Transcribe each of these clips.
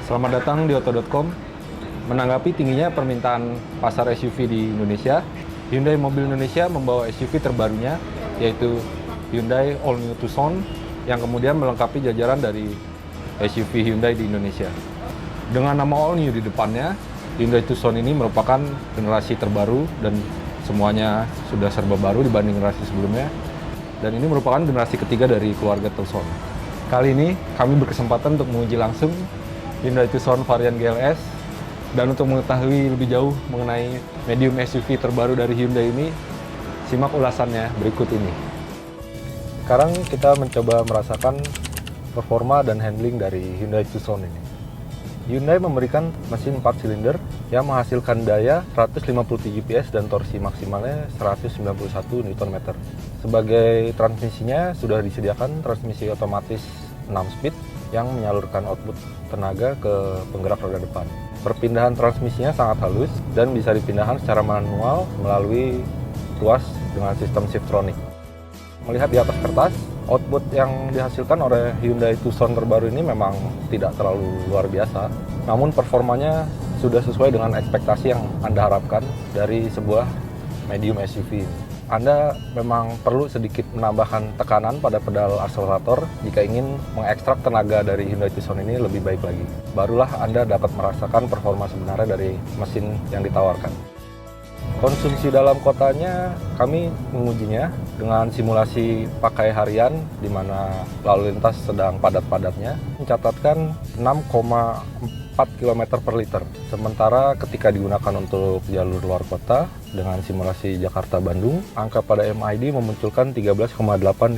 Selamat datang di Auto.com. Menanggapi tingginya permintaan pasar SUV di Indonesia, Hyundai Mobil Indonesia membawa SUV terbarunya, yaitu Hyundai All New Tucson, yang kemudian melengkapi jajaran dari SUV Hyundai di Indonesia. Dengan nama All New di depannya, Hyundai Tucson ini merupakan generasi terbaru dan semuanya sudah serba baru dibanding generasi sebelumnya. Dan ini merupakan generasi ketiga dari keluarga Tucson. Kali ini kami berkesempatan untuk menguji langsung Hyundai Tucson varian GLS, dan untuk mengetahui lebih jauh mengenai medium SUV terbaru dari Hyundai ini, simak ulasannya berikut ini. Sekarang kita mencoba merasakan performa dan handling dari Hyundai Tucson ini. Hyundai memberikan mesin 4 silinder yang menghasilkan daya 157 PS dan torsi maksimalnya 191 Nm. Sebagai transmisinya sudah disediakan transmisi otomatis 6 speed yang menyalurkan output tenaga ke penggerak roda depan. Perpindahan transmisinya sangat halus dan bisa dipindahkan secara manual melalui tuas dengan sistem Shiftronic. Melihat di atas kertas, output yang dihasilkan oleh Hyundai Tucson terbaru ini memang tidak terlalu luar biasa, namun performanya sudah sesuai dengan ekspektasi yang Anda harapkan dari sebuah medium SUV. Anda memang perlu sedikit menambahkan tekanan pada pedal akselerator jika ingin mengekstrak tenaga dari Hyundai Tucson ini lebih baik lagi. Barulah Anda dapat merasakan performa sebenarnya dari mesin yang ditawarkan. Konsumsi dalam kotanya, kami mengujinya dengan simulasi pakai harian di mana lalu lintas sedang padat-padatnya, mencatatkan 6,4 km per liter. Sementara ketika digunakan untuk jalur luar kota dengan simulasi Jakarta-Bandung, angka pada MID memunculkan 13,8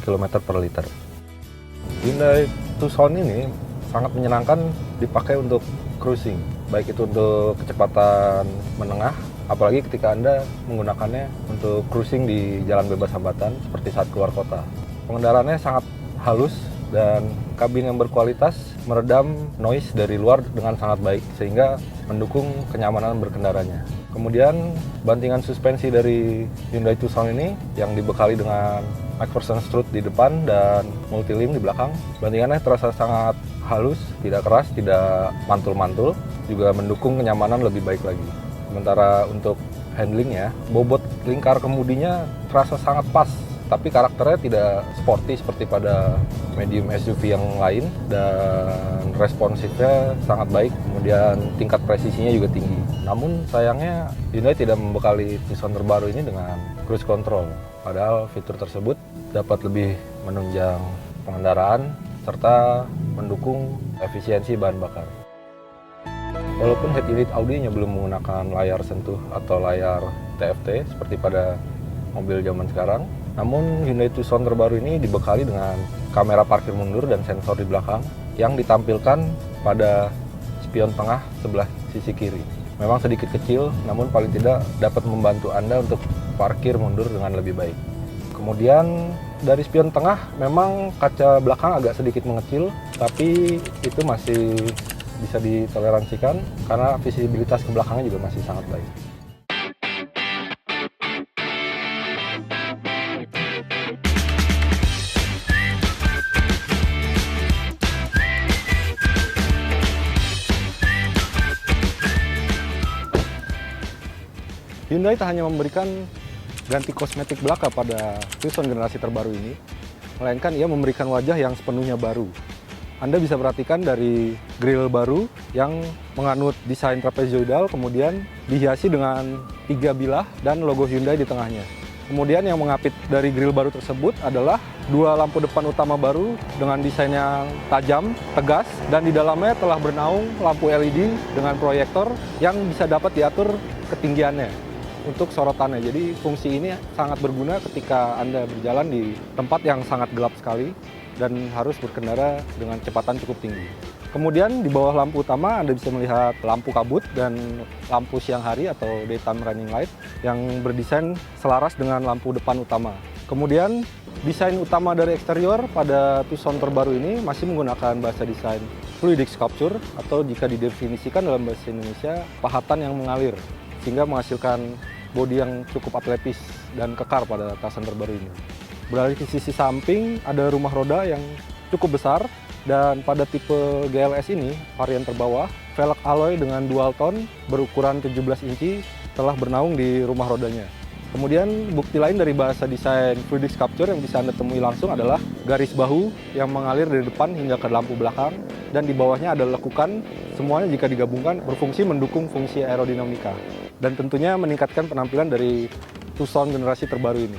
km per liter. Hyundai Tucson ini sangat menyenangkan dipakai untuk cruising, baik itu untuk kecepatan menengah, apalagi ketika Anda menggunakannya untuk cruising di jalan bebas hambatan seperti saat keluar kota. Pengendaraannya sangat halus dan kabin yang berkualitas meredam noise dari luar dengan sangat baik sehingga mendukung kenyamanan berkendaranya. Kemudian bantingan suspensi dari Hyundai Tucson ini yang dibekali dengan McPherson strut di depan dan multilim di belakang. Bantingannya terasa sangat halus, tidak keras, tidak mantul-mantul, juga mendukung kenyamanan lebih baik lagi. Sementara untuk handlingnya, bobot lingkar kemudinya terasa sangat pas, tapi karakternya tidak sporty seperti pada medium SUV yang lain, dan responsifnya sangat baik, kemudian tingkat presisinya juga tinggi. Namun sayangnya Hyundai tidak membekali Tucson terbaru ini dengan cruise control, padahal fitur tersebut dapat lebih menunjang pengendaraan serta mendukung efisiensi bahan bakar. Walaupun head unit Audi-nya belum menggunakan layar sentuh atau layar TFT seperti pada mobil zaman sekarang, namun Hyundai Tucson terbaru ini dibekali dengan kamera parkir mundur dan sensor di belakang yang ditampilkan pada spion tengah sebelah sisi kiri. Memang sedikit kecil, namun paling tidak dapat membantu Anda untuk parkir mundur dengan lebih baik. Kemudian dari spion tengah memang kaca belakang agak sedikit mengecil, tapi itu masih bisa ditoleransikan karena visibilitas ke belakangnya juga masih sangat baik. Hyundai tak hanya memberikan ganti kosmetik belaka pada Tucson generasi terbaru ini, melainkan ia memberikan wajah yang sepenuhnya baru. Anda bisa perhatikan dari grill baru yang menganut desain trapezoidal, kemudian dihiasi dengan 3 bilah dan logo Hyundai di tengahnya. Kemudian yang mengapit dari grill baru tersebut adalah 2 lampu depan utama baru dengan desain yang tajam, tegas, dan di dalamnya telah bernaung lampu LED dengan proyektor yang bisa dapat diatur ketinggiannya untuk sorotannya. Jadi fungsi ini sangat berguna ketika Anda berjalan di tempat yang sangat gelap sekali dan harus berkendara dengan kecepatan cukup tinggi. Kemudian di bawah lampu utama Anda bisa melihat lampu kabut dan lampu siang hari atau daytime running light yang berdesain selaras dengan lampu depan utama. Kemudian desain utama dari eksterior pada Tucson terbaru ini masih menggunakan bahasa desain fluidic sculpture, atau jika didefinisikan dalam bahasa Indonesia, pahatan yang mengalir, sehingga menghasilkan bodi yang cukup atletis dan kekar pada Tucson terbaru ini. Beralih ke sisi samping, ada rumah roda yang cukup besar, dan pada tipe GLS ini, varian terbawah, velg alloy dengan dual tone berukuran 17 inci telah bernaung di rumah rodanya. Kemudian bukti lain dari bahasa desain fluid sculpture yang bisa Anda temui langsung adalah garis bahu yang mengalir dari depan hingga ke lampu belakang, dan di bawahnya ada lekukan. Semuanya jika digabungkan berfungsi mendukung fungsi aerodinamika dan tentunya meningkatkan penampilan dari Tucson generasi terbaru ini.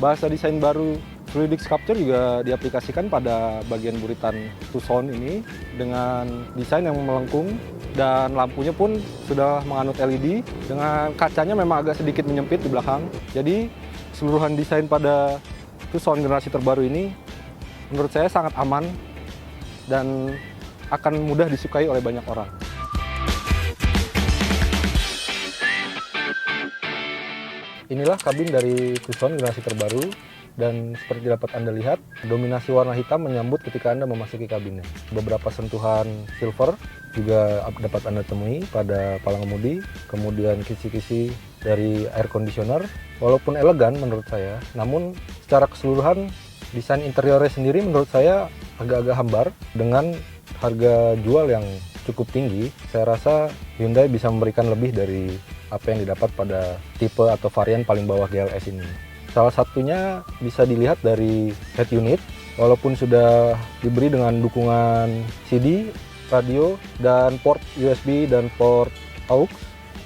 Bahasa desain baru fluid sculpture juga diaplikasikan pada bagian buritan Tucson ini dengan desain yang melengkung, dan lampunya pun sudah menganut LED dengan kacanya memang agak sedikit menyempit di belakang. Jadi keseluruhan desain pada Tucson generasi terbaru ini menurut saya sangat aman dan akan mudah disukai oleh banyak orang. Inilah kabin dari Tucson generasi terbaru, dan seperti dapat Anda lihat, dominasi warna hitam menyambut ketika Anda memasuki kabinnya. Beberapa sentuhan silver juga dapat Anda temui pada palang kemudi, kemudian kisi-kisi dari air conditioner. Walaupun elegan menurut saya, namun secara keseluruhan desain interiornya sendiri menurut saya agak-agak hambar. Dengan harga jual yang cukup tinggi, saya rasa Hyundai bisa memberikan lebih dari apa yang didapat pada tipe atau varian paling bawah GLS ini. Salah satunya bisa dilihat dari head unit, walaupun sudah diberi dengan dukungan CD, radio, dan port USB dan port AUX,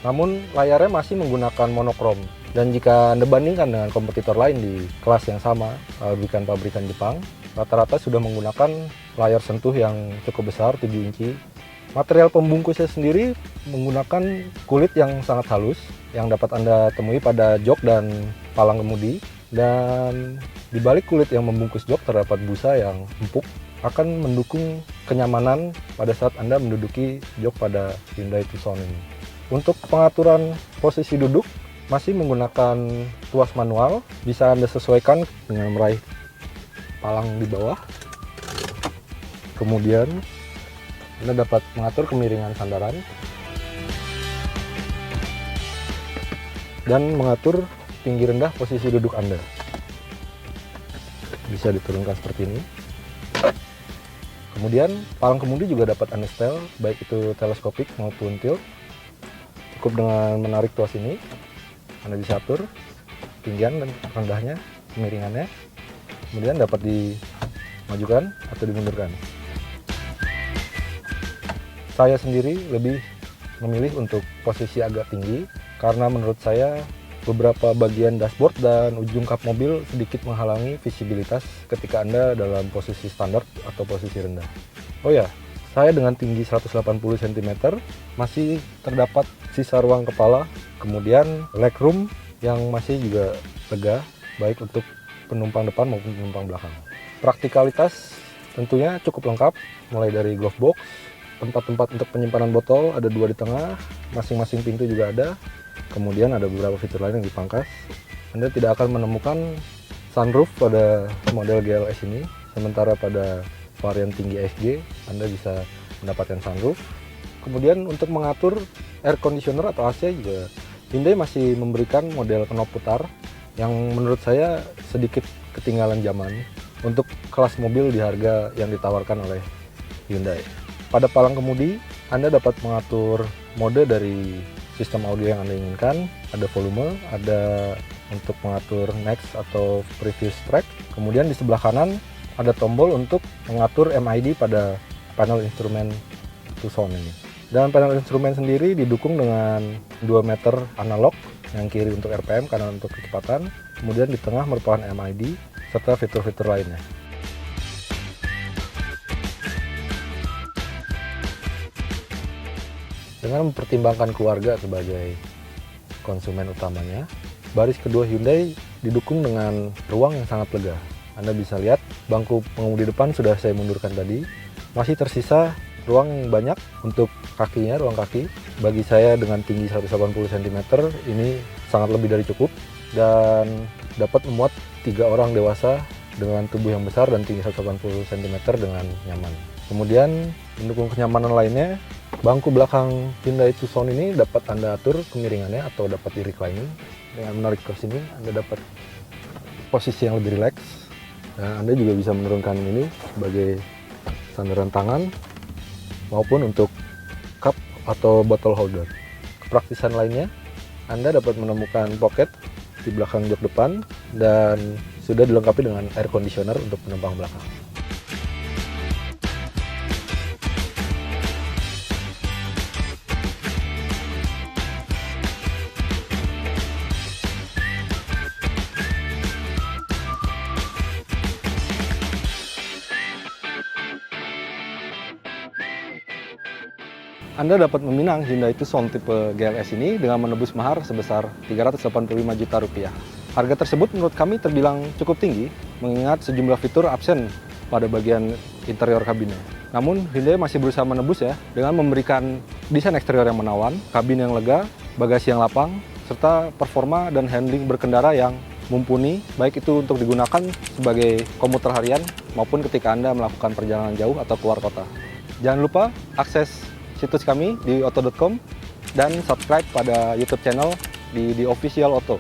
namun layarnya masih menggunakan monokrom. Dan jika Anda bandingkan dengan kompetitor lain di kelas yang sama, pabrikan Jepang, rata-rata sudah menggunakan layar sentuh yang cukup besar, 7 inci. Material pembungkusnya sendiri menggunakan kulit yang sangat halus yang dapat Anda temui pada jok dan palang kemudi, dan di balik kulit yang membungkus jok terdapat busa yang empuk akan mendukung kenyamanan pada saat Anda menduduki jok pada Hyundai Tucson ini. Untuk pengaturan posisi duduk masih menggunakan tuas manual, bisa Anda sesuaikan dengan meraih palang di bawah. Kemudian Anda dapat mengatur kemiringan sandaran dan mengatur tinggi rendah posisi duduk Anda. Bisa diturunkan seperti ini. Kemudian palang kemudi juga dapat Anda setel, baik itu teleskopik maupun tilt. Cukup dengan menarik tuas ini, Anda bisa atur tinggian dan rendahnya, kemiringannya. Kemudian dapat dimajukan atau dimundurkan. Saya sendiri lebih memilih untuk posisi agak tinggi karena menurut saya beberapa bagian dashboard dan ujung kap mobil sedikit menghalangi visibilitas ketika Anda dalam posisi standar atau posisi rendah. Oh ya, saya dengan tinggi 180 cm masih terdapat sisa ruang kepala, kemudian legroom yang masih juga lega, baik untuk penumpang depan maupun penumpang belakang. Praktikalitas tentunya cukup lengkap, mulai dari glove box, tempat-tempat untuk penyimpanan botol ada 2 di tengah, masing-masing pintu juga ada. Kemudian ada beberapa fitur lain yang dipangkas. Anda tidak akan menemukan sunroof pada model GLS ini, sementara pada varian tinggi SG Anda bisa mendapatkan sunroof. Kemudian untuk mengatur air conditioner atau AC juga Hyundai masih memberikan model knob putar yang menurut saya sedikit ketinggalan zaman untuk kelas mobil di harga yang ditawarkan oleh Hyundai. Pada palang kemudi, Anda dapat mengatur mode dari sistem audio yang Anda inginkan. Ada volume, ada untuk mengatur next atau previous track. Kemudian di sebelah kanan ada tombol untuk mengatur MID pada panel instrumen Tucson ini. Dan panel instrumen sendiri didukung dengan 2 meter analog, yang kiri untuk RPM, kanan untuk kecepatan. Kemudian di tengah merupakan MID serta fitur-fitur lainnya. Dengan mempertimbangkan keluarga sebagai konsumen utamanya, baris kedua Hyundai didukung dengan ruang yang sangat lega. Anda bisa lihat bangku pengemudi depan sudah saya mundurkan tadi. Masih tersisa ruang yang banyak untuk kakinya, ruang kaki. Bagi saya dengan tinggi 180 cm ini sangat lebih dari cukup dan dapat memuat 3 orang dewasa dengan tubuh yang besar dan tinggi 180 cm dengan nyaman. Kemudian mendukung kenyamanan lainnya, bangku belakang Hyundai Tucson ini dapat Anda atur kemiringannya atau dapat di reclining. Dengan menarik ke sini Anda dapat posisi yang lebih rileks, dan Anda juga bisa menurunkan ini sebagai sandaran tangan maupun untuk cup atau bottle holder. Kepraktisan lainnya, Anda dapat menemukan pocket di belakang jok depan dan sudah dilengkapi dengan air conditioner untuk penumpang belakang. Anda dapat meminang Hyundai Tucson tipe GLS ini dengan menebus mahar sebesar 385 juta rupiah. Harga tersebut menurut kami terbilang cukup tinggi, mengingat sejumlah fitur absen pada bagian interior kabinnya. Namun Hyundai masih berusaha menebus ya, dengan memberikan desain eksterior yang menawan, kabin yang lega, bagasi yang lapang, serta performa dan handling berkendara yang mumpuni, baik itu untuk digunakan sebagai komuter harian maupun ketika Anda melakukan perjalanan jauh atau keluar kota. Jangan lupa akses situs kami di otto.com dan subscribe pada YouTube channel di The Official Auto.